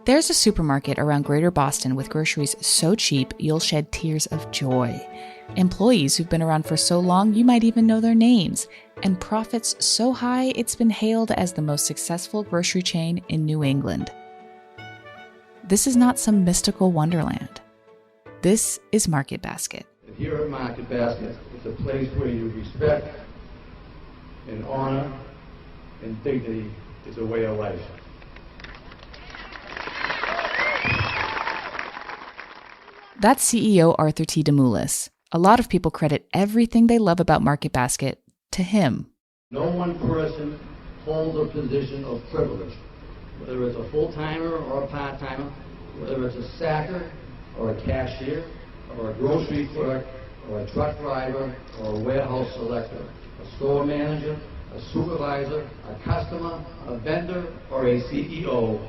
There's a supermarket around Greater Boston with groceries so cheap you'll shed tears of joy. Employees who've been around for so long you might even know their names. And profits so high it's been hailed as the most successful grocery chain in New England. This is not some mystical wonderland. This is Market Basket. Here at Market Basket, it's a place where you respect and honor and dignity is a way of life. That's CEO Arthur T. Demoulas. A lot of people credit everything they love about Market Basket to him. No one person holds a position of privilege, whether it's a full-timer or a part-timer, whether it's a stacker or a cashier or a grocery clerk or a truck driver or a warehouse selector, a store manager, a supervisor, a customer, a vendor, or a CEO.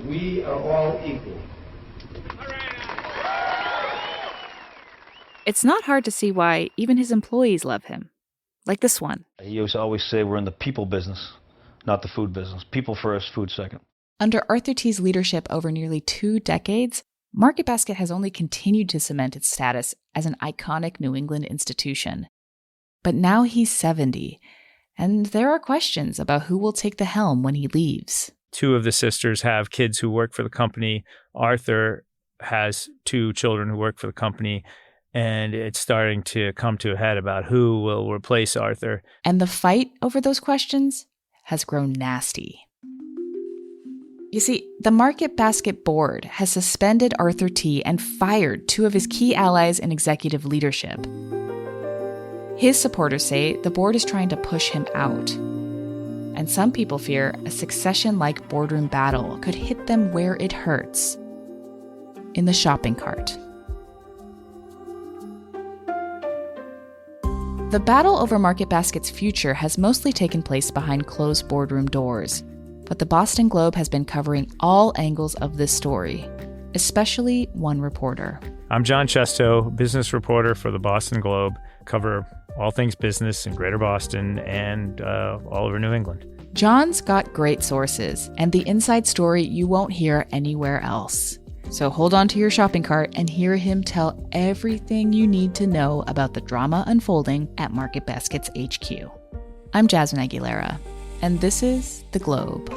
We are all equal. It's not hard to see why even his employees love him. Like this one. He used to always say we're in the people business, not the food business. People first, food second. Under Arthur T's leadership over nearly 2 decades, Market Basket has only continued to cement its status as an iconic New England institution. But now he's 70, and there are questions about who will take the helm when he leaves. 2 of the sisters have kids who work for the company. Arthur has 2 children who work for the company. And it's starting to come to a head about who will replace Arthur. And the fight over those questions has grown nasty. You see, the Market Basket board has suspended Arthur T. and fired 2 of his key allies in executive leadership. His supporters say the board is trying to push him out. And some people fear a succession-like boardroom battle could hit them where it hurts, in the shopping cart. The battle over Market Basket's future has mostly taken place behind closed boardroom doors, but the Boston Globe has been covering all angles of this story, especially one reporter. I'm Jon Chesto, business reporter for the Boston Globe, cover all things business in Greater Boston and all over New England. Jon's got great sources and the inside story you won't hear anywhere else. So hold on to your shopping cart and hear him tell everything you need to know about the drama unfolding at Market Basket's HQ. I'm Jasmine Aguilera, and this is The Globe.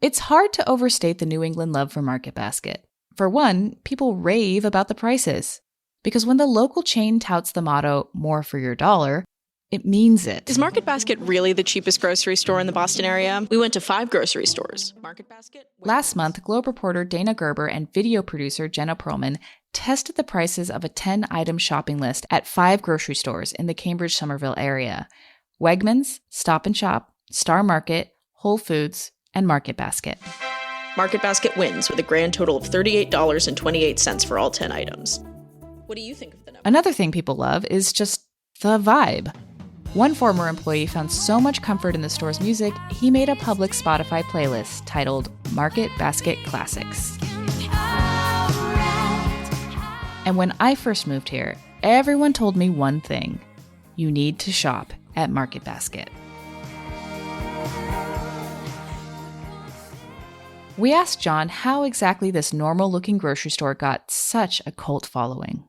It's hard to overstate the New England love for Market Basket. For one, people rave about the prices. Because when the local chain touts the motto, more for your dollar, it means it. Is Market Basket really the cheapest grocery store in the Boston area? We went to 5 grocery stores. Market Basket? Last month, Globe reporter Dana Gerber and video producer Jenna Perlman tested the prices of a 10-item shopping list at 5 grocery stores in the Cambridge-Somerville area. Wegmans, Stop & Shop, Star Market, Whole Foods, and Market Basket. Market Basket wins with a grand total of $38.28 for all 10 items. What do you think of the number? Another thing people love is just the vibe. One former employee found so much comfort in the store's music, he made a public Spotify playlist titled Market Basket Classics. And when I first moved here, everyone told me one thing: you need to shop at Market Basket. We asked Jon how exactly this normal-looking grocery store got such a cult following.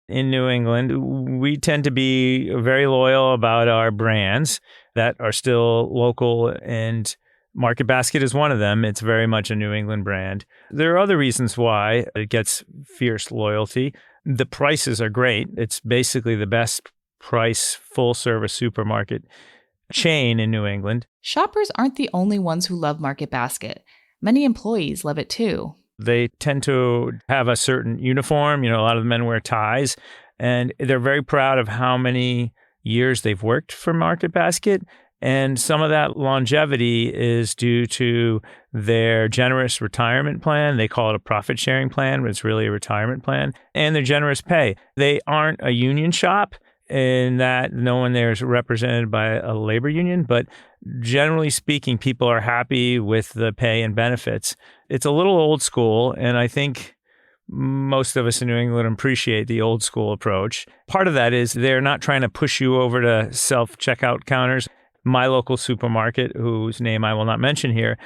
In New England, we tend to be very loyal about our brands that are still local, and Market Basket is one of them. It's very much a New England brand. There are other reasons why it gets fierce loyalty. The prices are great. It's basically the best price full-service supermarket chain in New England. Shoppers aren't the only ones who love Market Basket. Many employees love it too. They tend to have a certain uniform. You know, a lot of the men wear ties, and they're very proud of how many years they've worked for Market Basket. And some of that longevity is due to their generous retirement plan. They call it a profit sharing plan, but it's really a retirement plan, and their generous pay. They aren't a union shop in that no one there is represented by a labor union, but generally speaking, people are happy with the pay and benefits. It's a little old school, and I think most of us in New England appreciate the old school approach. Part of that is they're not trying to push you over to self-checkout counters. My local supermarket, whose name I will not mention here,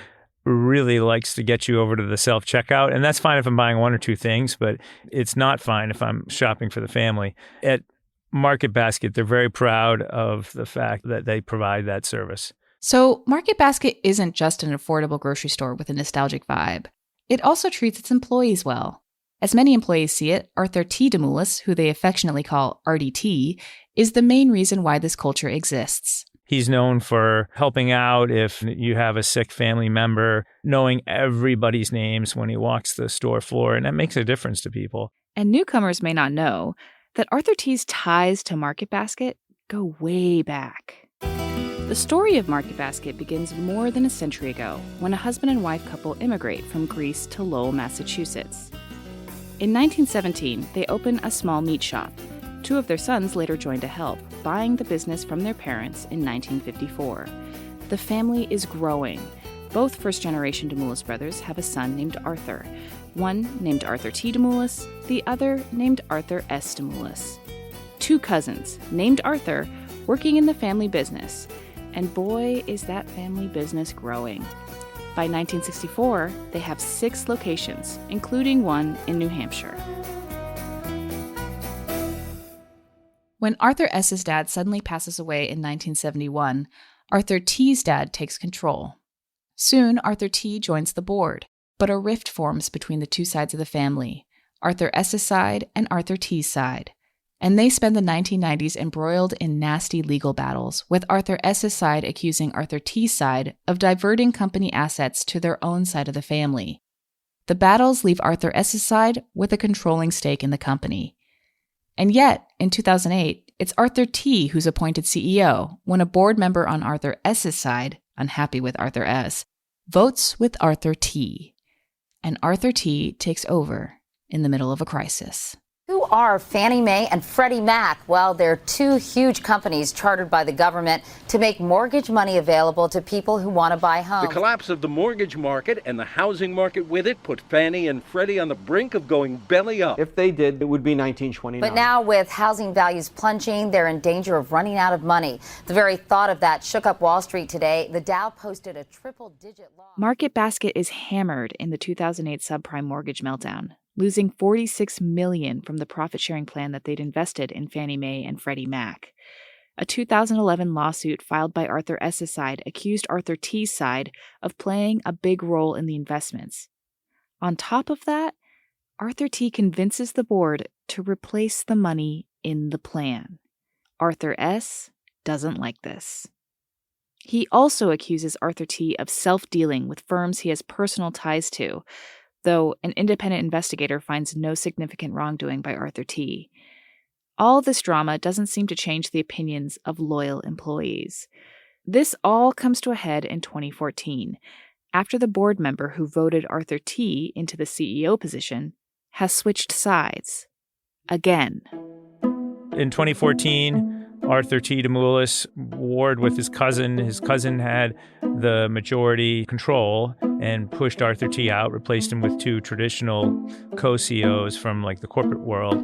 really likes to get you over to the self-checkout. And that's fine if I'm buying one or two things, but it's not fine if I'm shopping for the family. At Market Basket, they're very proud of the fact that they provide that service. So Market Basket isn't just an affordable grocery store with a nostalgic vibe. It also treats its employees well. As many employees see it, Arthur T. Demoulas, who they affectionately call RDT, is the main reason why this culture exists. He's known for helping out if you have a sick family member, knowing everybody's names when he walks the store floor, and that makes a difference to people. And newcomers may not know that Arthur T's ties to Market Basket go way back. The story of Market Basket begins more than a century ago when a husband and wife couple immigrate from Greece to Lowell, Massachusetts. In 1917, they open a small meat shop. Two of their sons later joined to help, buying the business from their parents in 1954. The family is growing. Both first-generation Demoulas brothers have a son named Arthur, one named Arthur T. Demoulas, the other named Arthur S. Demoulas. Two cousins, named Arthur, working in the family business. And boy, is that family business growing. By 1964, they have 6 locations, including one in New Hampshire. When Arthur S.'s dad suddenly passes away in 1971, Arthur T.'s dad takes control. Soon, Arthur T. joins the board, but a rift forms between the two sides of the family, Arthur S.'s side and Arthur T.'s side. And they spend the 1990s embroiled in nasty legal battles, with Arthur S.'s side accusing Arthur T.'s side of diverting company assets to their own side of the family. The battles leave Arthur S.'s side with a controlling stake in the company. And yet, in 2008, it's Arthur T. who's appointed CEO when a board member on Arthur S.'s side, unhappy with Arthur S., votes with Arthur T. And Arthur T. takes over in the middle of a crisis. Who are Fannie Mae and Freddie Mac? Well, they're two huge companies chartered by the government to make mortgage money available to people who want to buy homes. The collapse of the mortgage market and the housing market with it put Fannie and Freddie on the brink of going belly up. If they did, it would be 1929. But now with housing values plunging, they're in danger of running out of money. The very thought of that shook up Wall Street today. The Dow posted a triple-digit loss. Market Basket is hammered in the 2008 subprime mortgage meltdown, losing $46 million from the profit-sharing plan that they'd invested in Fannie Mae and Freddie Mac. A 2011 lawsuit filed by Arthur S.'s side accused Arthur T.'s side of playing a big role in the investments. On top of that, Arthur T. convinces the board to replace the money in the plan. Arthur S. doesn't like this. He also accuses Arthur T. of self-dealing with firms he has personal ties to, though an independent investigator finds no significant wrongdoing by Arthur T. All this drama doesn't seem to change the opinions of loyal employees. This all comes to a head in 2014, after the board member who voted Arthur T. into the CEO position has switched sides. Again. In 2014, Arthur T. Demoulas warred with his cousin. His cousin had the majority control and pushed Arthur T. out, replaced him with 2 traditional co-CEOs from like the corporate world.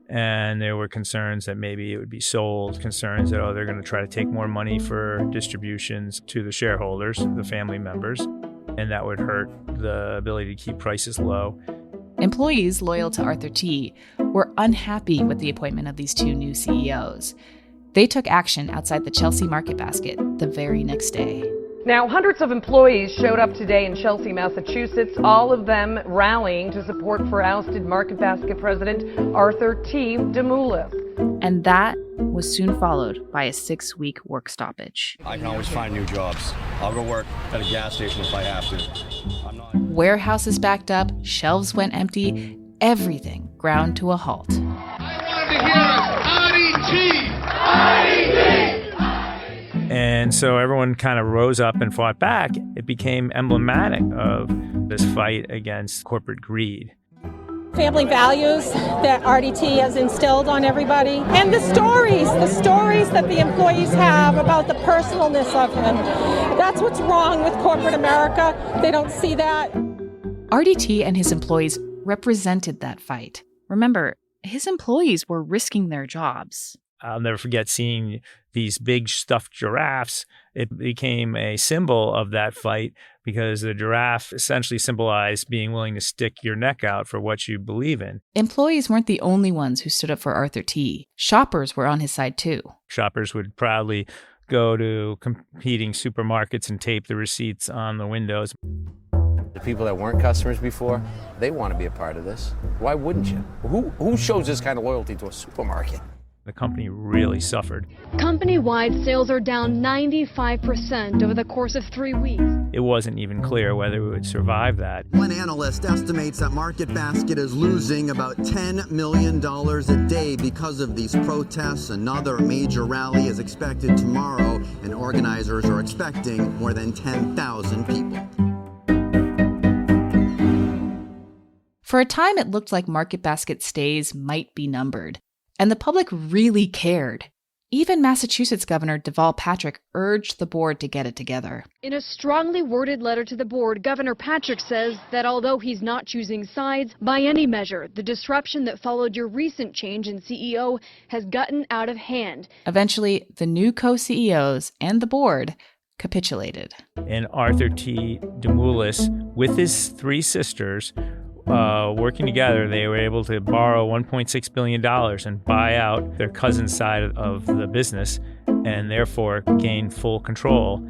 And there were concerns that maybe it would be sold, concerns that, they're going to try to take more money for distributions to the shareholders, the family members, and that would hurt the ability to keep prices low. Employees loyal to Arthur T. were unhappy with the appointment of these 2 new CEOs. They took action outside the Chelsea Market Basket the very next day. Now, hundreds of employees showed up today in Chelsea, Massachusetts, all of them rallying to support for ousted Market Basket president Arthur T. Demoulas. And that was soon followed by a 6-week work stoppage. I can always find new jobs. I'll go work at a gas station if I have to. Warehouses backed up, shelves went empty, everything ground to a halt. I wanted to hear RDT! And so everyone kind of rose up and fought back. It became emblematic of this fight against corporate greed. Family values that RDT has instilled on everybody, and the stories that the employees have about the personalness of him. That's what's wrong with corporate America. They don't see that. RDT and his employees represented that fight. Remember, his employees were risking their jobs. I'll never forget seeing these big stuffed giraffes. It became a symbol of that fight because the giraffe essentially symbolized being willing to stick your neck out for what you believe in. Employees weren't the only ones who stood up for Arthur T. Shoppers were on his side too. Shoppers would proudly go to competing supermarkets and tape the receipts on the windows. The people that weren't customers before, they want to be a part of this. Why wouldn't you? Who shows this kind of loyalty to a supermarket? The company really suffered. Company-wide sales are down 95% over the course of 3 weeks. It wasn't even clear whether we would survive that. One analyst estimates that Market Basket is losing about $10 million a day because of these protests. Another major rally is expected tomorrow, and organizers are expecting more than 10,000 people. For a time, it looked like Market Basket's days might be numbered. And the public really cared. Even Massachusetts Governor Deval Patrick urged the board to get it together. In a strongly worded letter to the board, Governor Patrick says that although he's not choosing sides, by any measure, the disruption that followed your recent change in CEO has gotten out of hand. Eventually, the new co-CEOs and the board capitulated. And Arthur T. Demoulas, with his three sisters, working together, they were able to borrow $1.6 billion and buy out their cousin's side of the business and therefore gain full control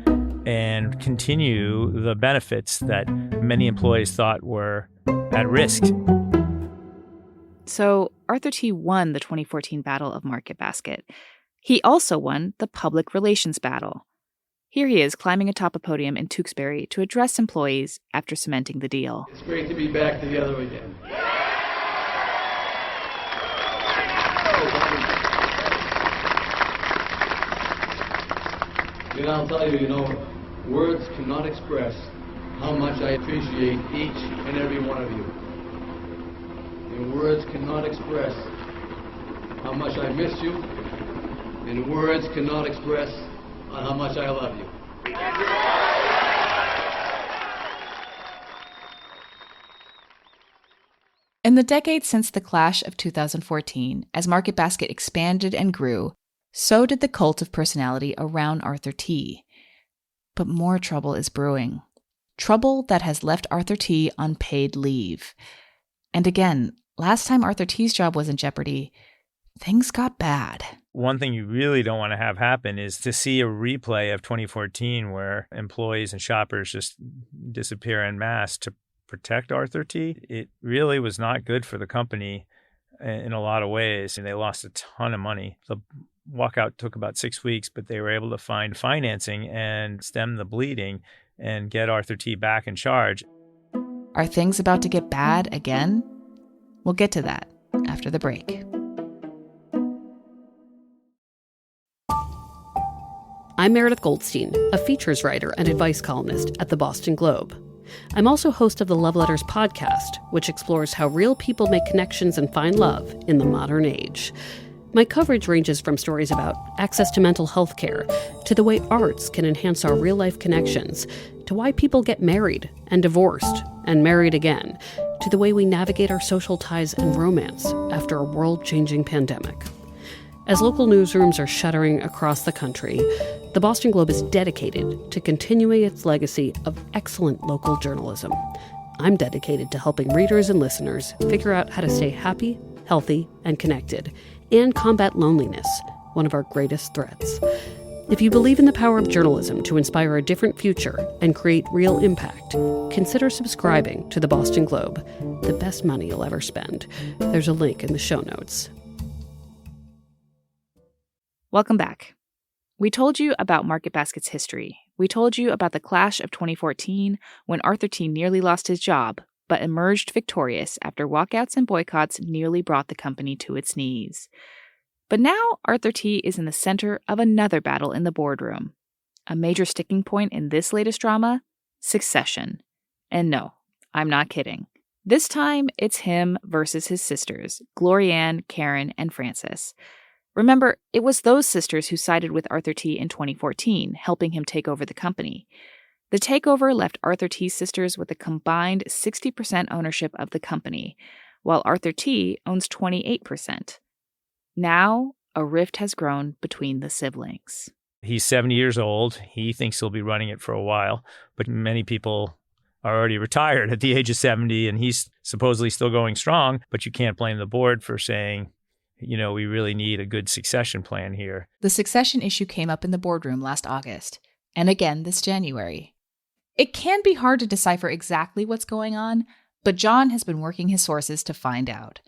and continue the benefits that many employees thought were at risk. So Arthur T. won the 2014 Battle of Market Basket. He also won the public relations battle. Here he is climbing atop a podium in Tewksbury to address employees after cementing the deal. It's great to be back together again. I'll tell you, words cannot express how much I appreciate each and every one of you. And words cannot express how much I miss you. And words cannot express how much I love you. In the decades since the clash of 2014, as Market Basket expanded and grew, so did the cult of personality around Arthur T. But more trouble is brewing. Trouble that has left Arthur T on paid leave. And again, last time Arthur T's job was in jeopardy, things got bad. One thing you really don't want to have happen is to see a replay of 2014 where employees and shoppers just disappear en masse to protect Arthur T. It really was not good for the company in a lot of ways, and they lost a ton of money. The walkout took about 6 weeks, but they were able to find financing and stem the bleeding and get Arthur T back in charge. Are things about to get bad again? We'll get to that after the break. I'm Meredith Goldstein, a features writer and advice columnist at the Boston Globe. I'm also host of the Love Letters podcast, which explores how real people make connections and find love in the modern age. My coverage ranges from stories about access to mental health care, to the way arts can enhance our real-life connections, to why people get married and divorced and married again, to the way we navigate our social ties and romance after a world-changing pandemic. As local newsrooms are shuttering across the country, the Boston Globe is dedicated to continuing its legacy of excellent local journalism. I'm dedicated to helping readers and listeners figure out how to stay happy, healthy, and connected, and combat loneliness, one of our greatest threats. If you believe in the power of journalism to inspire a different future and create real impact, consider subscribing to the Boston Globe, the best money you'll ever spend. There's a link in the show notes. Welcome back. We told you about Market Basket's history. We told you about the clash of 2014 when Arthur T nearly lost his job, but emerged victorious after walkouts and boycotts nearly brought the company to its knees. But now Arthur T is in the center of another battle in the boardroom. A major sticking point in this latest drama? Succession. And no, I'm not kidding. This time, it's him versus his sisters, Glorianne, Karen, and Frances. Remember, it was those sisters who sided with Arthur T in 2014, helping him take over the company. The takeover left Arthur T's sisters with a combined 60% ownership of the company, while Arthur T owns 28%. Now, a rift has grown between the siblings. He's 70 years old. He thinks he'll be running it for a while, but many people are already retired at the age of 70, and he's supposedly still going strong, but you can't blame the board for saying, we really need a good succession plan here. The succession issue came up in the boardroom last August, and again this January. It can be hard to decipher exactly what's going on, but Jon has been working his sources to find out.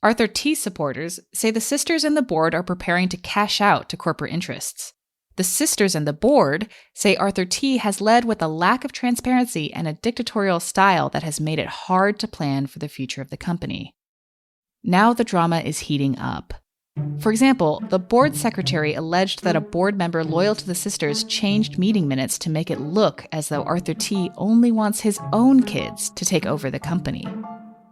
Arthur T supporters say the sisters and the board are preparing to cash out to corporate interests. The sisters and the board say Arthur T has led with a lack of transparency and a dictatorial style that has made it hard to plan for the future of the company. Now the drama is heating up. For example, the board secretary alleged that a board member loyal to the sisters changed meeting minutes to make it look as though Arthur T only wants his own kids to take over the company.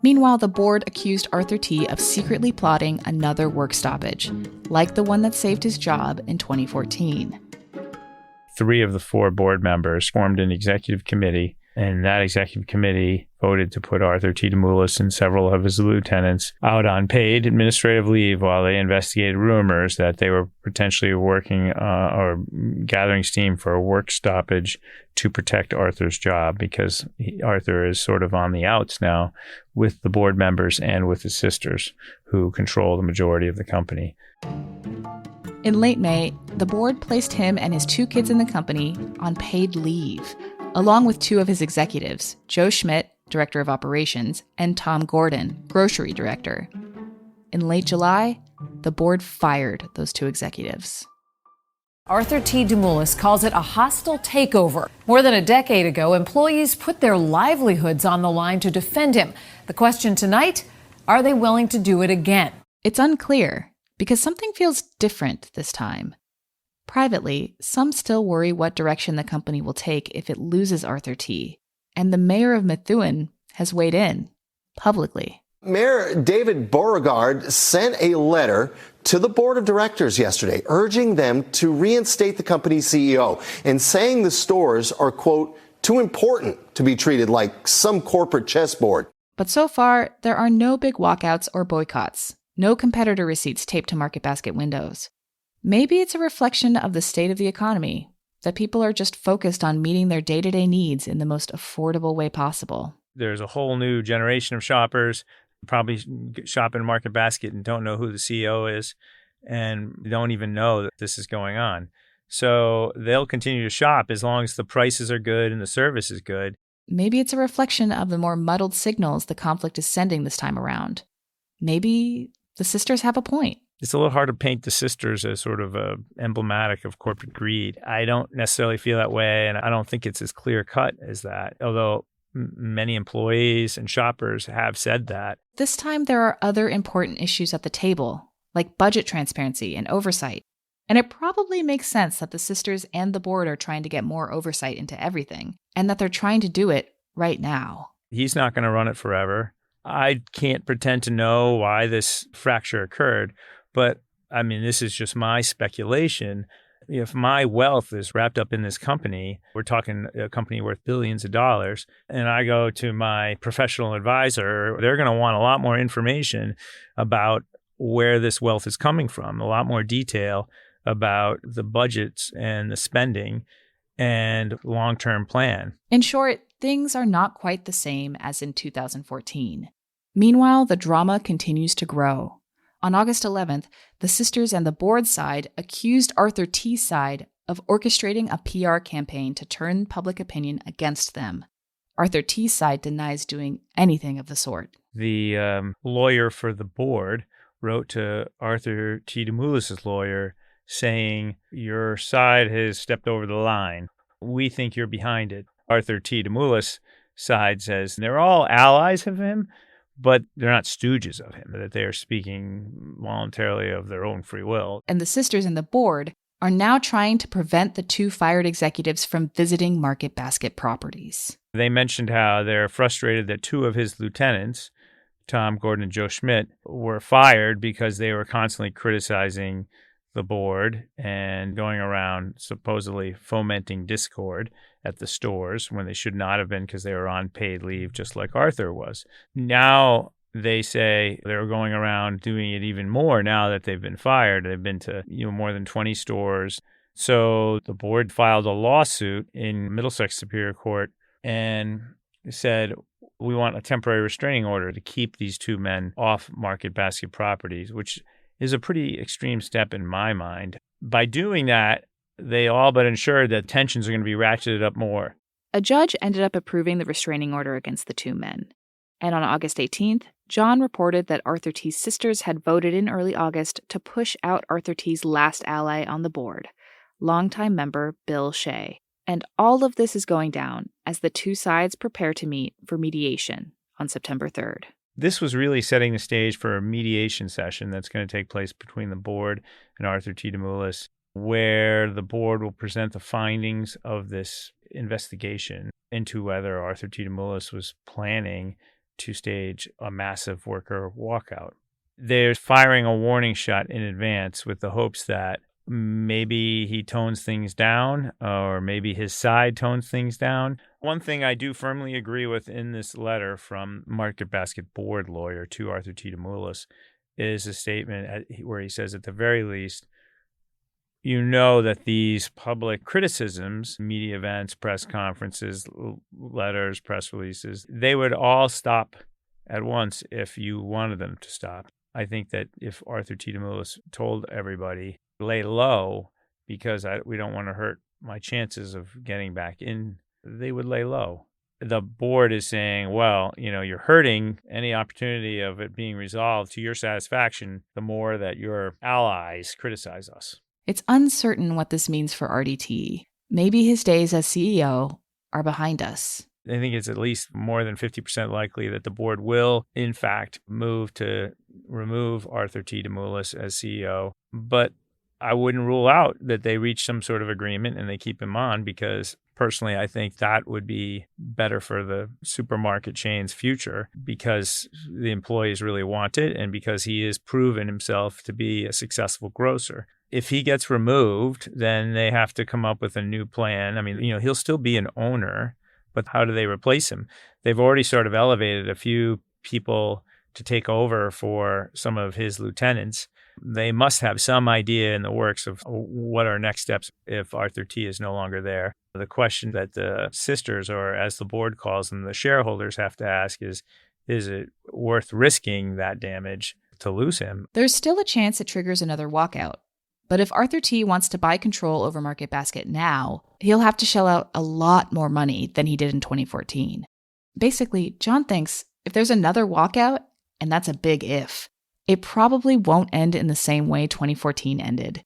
Meanwhile, the board accused Arthur T of secretly plotting another work stoppage, like the one that saved his job in 2014. 3 of the 4 board members formed an executive committee, and that executive committee voted to put Arthur T. Demoulas and several of his lieutenants out on paid administrative leave while they investigated rumors that they were potentially working or gathering steam for a work stoppage to protect Arthur's job, because Arthur is sort of on the outs now with the board members and with his sisters, who control the majority of the company. In late May, the board placed him and his 2 kids in the company on paid leave, along with 2 of his executives, Joe Schmidt, Director of Operations, and Tom Gordon, Grocery Director. In late July, the board fired those 2 executives. Arthur T. Demoulas calls it a hostile takeover. More than a decade ago, employees put their livelihoods on the line to defend him. The question tonight, are they willing to do it again? It's unclear, because something feels different this time. Privately, some still worry what direction the company will take if it loses Arthur T. And the mayor of Methuen has weighed in, publicly. Mayor David Beauregard sent a letter to the board of directors yesterday, urging them to reinstate the company's CEO and saying the stores are, quote, too important to be treated like some corporate chessboard. But so far, there are no big walkouts or boycotts, no competitor receipts taped to Market Basket windows. Maybe it's a reflection of the state of the economy, that people are just focused on meeting their day-to-day needs in the most affordable way possible. There's a whole new generation of shoppers probably shop in Market Basket and don't know who the CEO is and don't even know that this is going on. So they'll continue to shop as long as the prices are good and the service is good. Maybe it's a reflection of the more muddled signals the conflict is sending this time around. Maybe the sisters have a point. It's a little hard to paint the sisters as sort of emblematic of corporate greed. I don't necessarily feel that way, and I don't think it's as clear-cut as that, although many employees and shoppers have said that. This time, there are other important issues at the table, like budget transparency and oversight. And it probably makes sense that the sisters and the board are trying to get more oversight into everything, and that they're trying to do it right now. He's not going to run it forever. I can't pretend to know why this fracture occurred, but I mean, this is just my speculation. If my wealth is wrapped up in this company, we're talking a company worth billions of dollars, and I go to my professional advisor, they're going to want a lot more information about where this wealth is coming from, a lot more detail about the budgets and the spending and long-term plan. In short, things are not quite the same as in 2014. Meanwhile, the drama continues to grow. On August 11th, the sisters and the board side accused Arthur T's side of orchestrating a PR campaign to turn public opinion against them. Arthur T's side denies doing anything of the sort. The lawyer for the board wrote to Arthur T. Demoulas' lawyer saying, your side has stepped over the line. We think you're behind it. Arthur T. Demoulas' side says they're all allies of him, but they're not stooges of him, that they are speaking voluntarily of their own free will. And the sisters and the board are now trying to prevent the 2 fired executives from visiting Market Basket properties. They mentioned how they're frustrated that 2 of his lieutenants, Tom Gordon and Joe Schmidt, were fired because they were constantly criticizing the board and going around supposedly fomenting discord at the stores when they should not have been because they were on paid leave, just like Arthur was. Now they say they're going around doing it even more now that they've been fired. They've been to more than 20 stores. So the board filed a lawsuit in Middlesex Superior Court and said, we want a temporary restraining order to keep these two men off Market Basket properties, which is a pretty extreme step in my mind. By doing that, they all but ensured that tensions are going to be ratcheted up more. A judge ended up approving the restraining order against the two men. And on August 18th, Jon reported that Arthur T's sisters had voted in early August to push out Arthur T's last ally on the board, longtime member Bill Shea. And all of this is going down as the two sides prepare to meet for mediation on September 3rd. This was really setting the stage for a mediation session that's going to take place between the board and Arthur T. Demoulas, where the board will present the findings of this investigation into whether Arthur T. Demoulas was planning to stage a massive worker walkout. They're firing a warning shot in advance with the hopes that maybe he tones things down or maybe his side tones things down. One thing I do firmly agree with in this letter from Market Basket board lawyer to Arthur T. Demoulas is a statement where he says, at the very least, that these public criticisms, media events, press conferences, letters, press releases, they would all stop at once if you wanted them to stop. I think that if Arthur T. Demoulas told everybody, lay low because we don't want to hurt my chances of getting back in, they would lay low. The board is saying, well, you're hurting any opportunity of it being resolved to your satisfaction the more that your allies criticize us. It's uncertain what this means for RDT. Maybe his days as CEO are behind us. I think it's at least more than 50% likely that the board will, in fact, move to remove Arthur T. Demoulas as CEO. But I wouldn't rule out that they reach some sort of agreement and they keep him on because personally, I think that would be better for the supermarket chain's future because the employees really want it and because he has proven himself to be a successful grocer. If he gets removed, then they have to come up with a new plan. I mean, he'll still be an owner, but how do they replace him? They've already sort of elevated a few people to take over for some of his lieutenants. They must have some idea in the works of what are next steps if Arthur T is no longer there. The question that the sisters, or as the board calls them, the shareholders have to ask is it worth risking that damage to lose him? There's still a chance it triggers another walkout. But if Arthur T wants to buy control over Market Basket now, he'll have to shell out a lot more money than he did in 2014. Basically, Jon thinks if there's another walkout, and that's a big if, it probably won't end in the same way 2014 ended.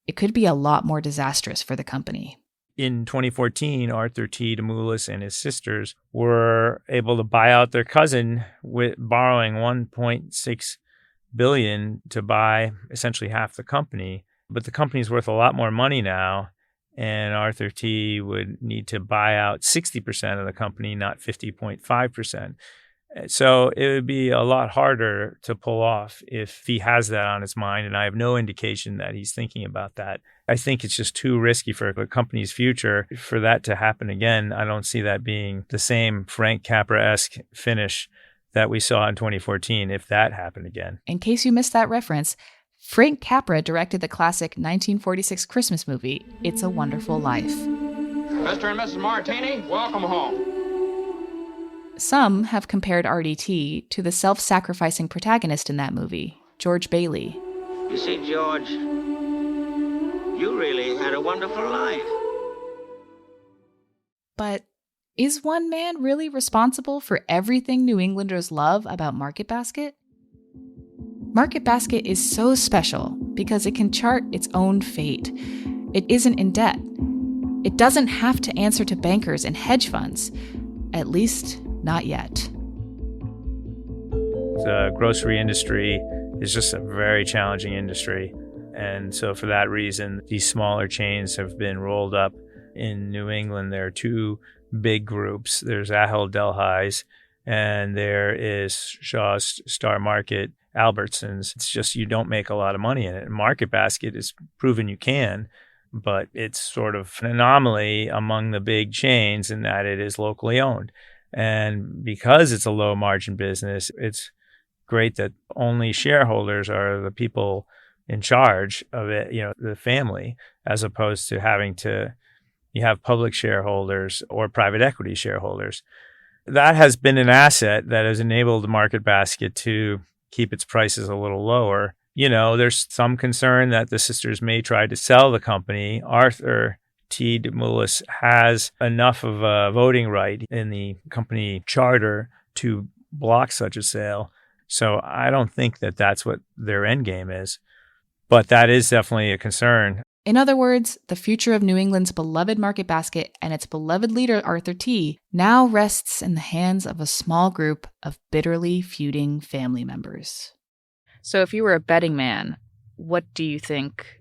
It could be a lot more disastrous for the company. In 2014, Arthur T. Demoulas and his sisters were able to buy out their cousin with borrowing $1.6 billion to buy essentially half the company. But the company's worth a lot more money now, and Arthur T would need to buy out 60% of the company, not 50.5%. So it would be a lot harder to pull off if he has that on his mind, and I have no indication that he's thinking about that. I think it's just too risky for the company's future for that to happen again. I don't see that being the same Frank Capra-esque finish that we saw in 2014 if that happened again. In case you missed that reference, Frank Capra directed the classic 1946 Christmas movie, It's a Wonderful Life. Mr. and Mrs. Martini, welcome home. Some have compared RDT to the self-sacrificing protagonist in that movie, George Bailey. You see, George, you really had a wonderful life. But is one man really responsible for everything New Englanders love about Market Basket? Market Basket is so special because it can chart its own fate. It isn't in debt. It doesn't have to answer to bankers and hedge funds, at least not yet. The grocery industry is just a very challenging industry. And so for that reason, these smaller chains have been rolled up. In New England, there are two big groups. There's Ahold Delhaize, and there is Shaw's Star Market. Albertsons. It's just you don't make a lot of money in it. And Market Basket has proven you can, but it's sort of an anomaly among the big chains in that it is locally owned. And because it's a low margin business, it's great that only shareholders are the people in charge of it, the family, as opposed to having to, you have public shareholders or private equity shareholders. That has been an asset that has enabled the Market Basket to keep its prices a little lower. There's some concern that the sisters may try to sell the company. Arthur T. Demoulas has enough of a voting right in the company charter to block such a sale. So I don't think that that's what their end game is. But that is definitely a concern. In other words, the future of New England's beloved Market Basket and its beloved leader, Arthur T., now rests in the hands of a small group of bitterly feuding family members. So if you were a betting man, what do you think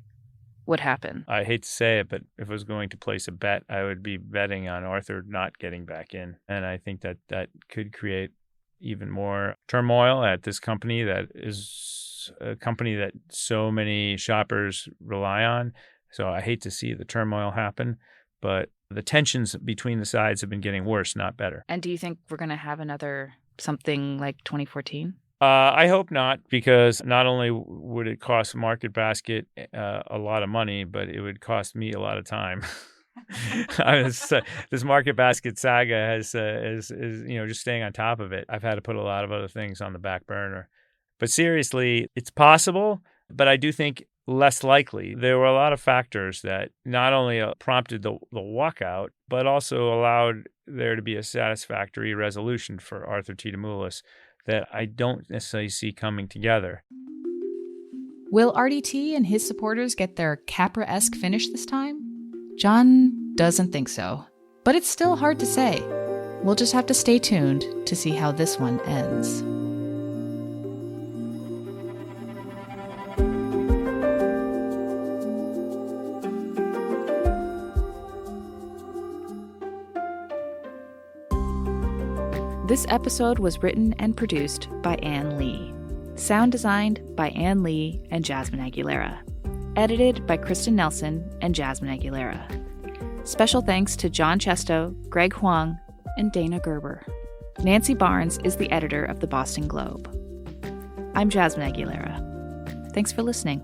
would happen? I hate to say it, but if I was going to place a bet, I would be betting on Arthur not getting back in. And I think that that could create even more turmoil at this company that is a company that so many shoppers rely on. So I hate to see the turmoil happen, but the tensions between the sides have been getting worse, not better. And do you think we're going to have another something like 2014? I hope not, because not only would it cost Market Basket a lot of money, but it would cost me a lot of time. This Market Basket saga is just staying on top of it. I've had to put a lot of other things on the back burner. But seriously, it's possible, but I do think less likely. There were a lot of factors that not only prompted the walkout, but also allowed there to be a satisfactory resolution for Arthur T. Demoulas that I don't necessarily see coming together. Will RDT and his supporters get their Capra-esque finish this time? Jon doesn't think so, but it's still hard to say. We'll just have to stay tuned to see how this one ends. This episode was written and produced by Ann Lee. Sound designed by Ann Lee and Jasmine Aguilera. Edited by Kristen Nelson and Jasmine Aguilera. Special thanks to Jon Chesto, Greg Huang, and Dana Gerber. Nancy Barnes is the editor of the Boston Globe. I'm Jasmine Aguilera. Thanks for listening.